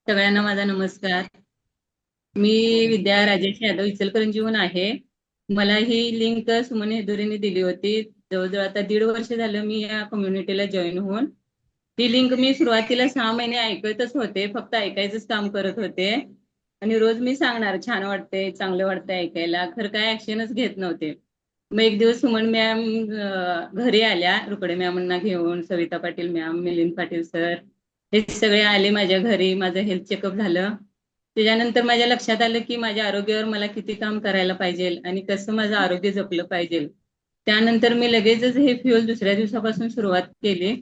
सगळ्यांना माझा नमस्कार. मी विद्या राजेश यादव इचलकरंजीहून आहे. मला ही लिंक सुमन हेदुरेने दिली होती. जवळजवळ आता 1.5 वर्ष झालं मी या कम्युनिटीला जॉईन होऊन. ती लिंक मी सुरुवातीला 6 महिने ऐकतच होते, फक्त ऐकायचंच काम करत होते. आणि रोज मी सांगणार छान वाटते, चांगलं वाटतंय ऐकायला, खरं काय ऍक्शनच घेत नव्हते. मग एक दिवस सुमन मॅम घरी आल्या, रुकडे मॅमांना घेऊन, सविता पाटील मॅम, मिलिंद पाटील सर, हे सगळे आले माझ्या घरी. माझं हेल्थ चेकअप झालं. त्याच्यानंतर माझ्या लक्षात आलं की माझ्या आरोग्यावर मला किती काम करायला पाहिजे आणि कसं माझं आरोग्य जपलं पाहिजे. त्यानंतर मी लगेचच हे फ्युअल दुसऱ्या दिवसापासून सुरुवात केली.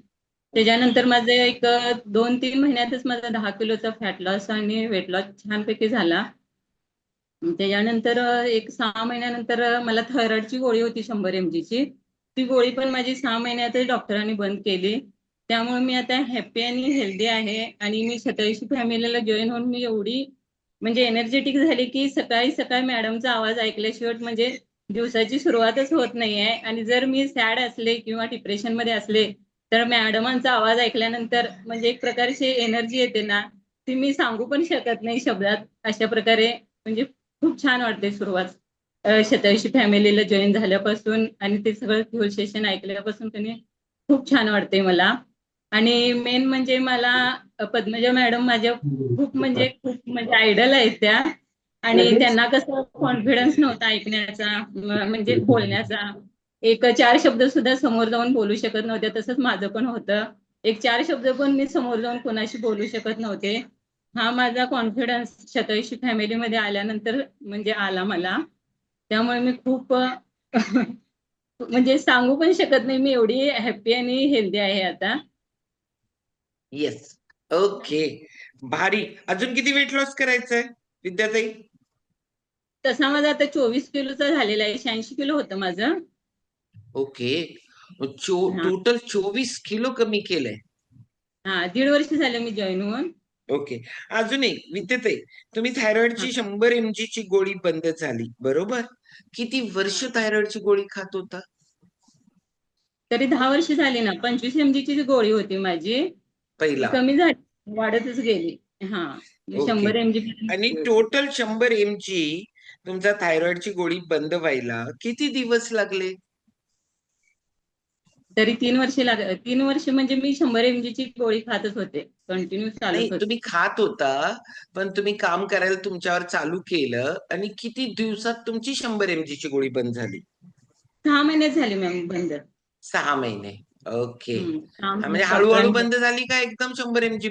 त्याच्यानंतर माझं एक 2-3 महिन्यातच माझा 10 किलोचा फॅट लॉस आणि वेट लॉस छानपैकी झाला. त्याच्यानंतर एक 6 महिन्यानंतर मला थायरॉइडची गोळी होती 100 mg ची. ती गोळी पण माझी 6 महिन्यातच डॉक्टरांनी बंद केली. त्यामुळे मी आता हॅप्पी आणि हेल्दी आहे. आणि मी शतयशी फॅमिलीला जॉईन होऊन मी एवढी म्हणजे एनर्जेटिक झाली की सकाळी सकाळी मॅडमचा आवाज ऐकल्याशिवाय म्हणजे दिवसाची सुरुवातच होत नाहीये. आणि जर मी सॅड असले किंवा डिप्रेशन मध्ये असले तर मॅडमांचा आवाज ऐकल्यानंतर म्हणजे एक प्रकारची एनर्जी येते ना, ती मी सांगू पण शकत नाही शब्दात. अशा प्रकारे म्हणजे खूप छान वाटते सुरुवात शतयशी फॅमिलीला जॉईन झाल्यापासून. आणि ते सगळं फ्युअल सेशन ऐकल्यापासून त्यांनी खूप छान वाटते मला. आणि मेन म्हणजे मला पद्मजा मॅडम माझ्या खूप म्हणजे आयडल आहेत त्या. आणि त्यांना कसं कॉन्फिडन्स नव्हता ऐकण्याचा, म्हणजे बोलण्याचा. एक 4 शब्द सुद्धा समोर जाऊन बोलू शकत नव्हते, तसंच माझं पण होतं. एक 4 शब्द पण मी समोर जाऊन कोणाशी बोलू शकत नव्हते. हा माझा कॉन्फिडन्स शतयशी फॅमिलीमध्ये आल्यानंतर म्हणजे आला मला. त्यामुळे मी खूप म्हणजे सांगू पण शकत नाही, मी एवढी हॅप्पी आणि हेल्दी आहे आता. येस. ओके. भारी. अजून किती वेट लॉस करायचंय विद्याताई? तसा माझा आता 24 किलोचा झालेला आहे. 86 किलो होतं माझं. ओके. हा. टोटल 24 किलो कमी केलंय. हा, 1.5 वर्ष झालं मी जॉईन होऊन. ओके. अजून एक विद्याताई, तुम्ही हा, थायरॉइडची 100 mg ची गोळी बंद झाली, बरोबर? किती वर्ष हा. थायरॉइडची गोळी खात होता? तरी 10 वर्ष झाली ना. 25 mg ची गोळी होती माझी. ती पहिला. कमी झाली, वाढतच गेली. हा, ओके. 100 mg आणि पर्यंत होती. टोटल 100 mg तुमचा थायरॉइडची गोळी बंद व्हायला किती दिवस लागले? तरी 3 वर्ष म्हणजे मी 100 mg ची गोळी खातच होते, कंटिन्यू नाही, चालूच होते. तुम्ही खात होता, पण तुम्ही काम करायला तुमच्यावर चालू केलं आणि किती दिवसात तुमची 100 mg ची गोळी बंद झाली? 6 महिन्यात झाली मॅम बंद. 6 महिने. ओके. काम म्हणजे हळूहळू डॉक्टरांनी बंद झाली का एकदम 100 mg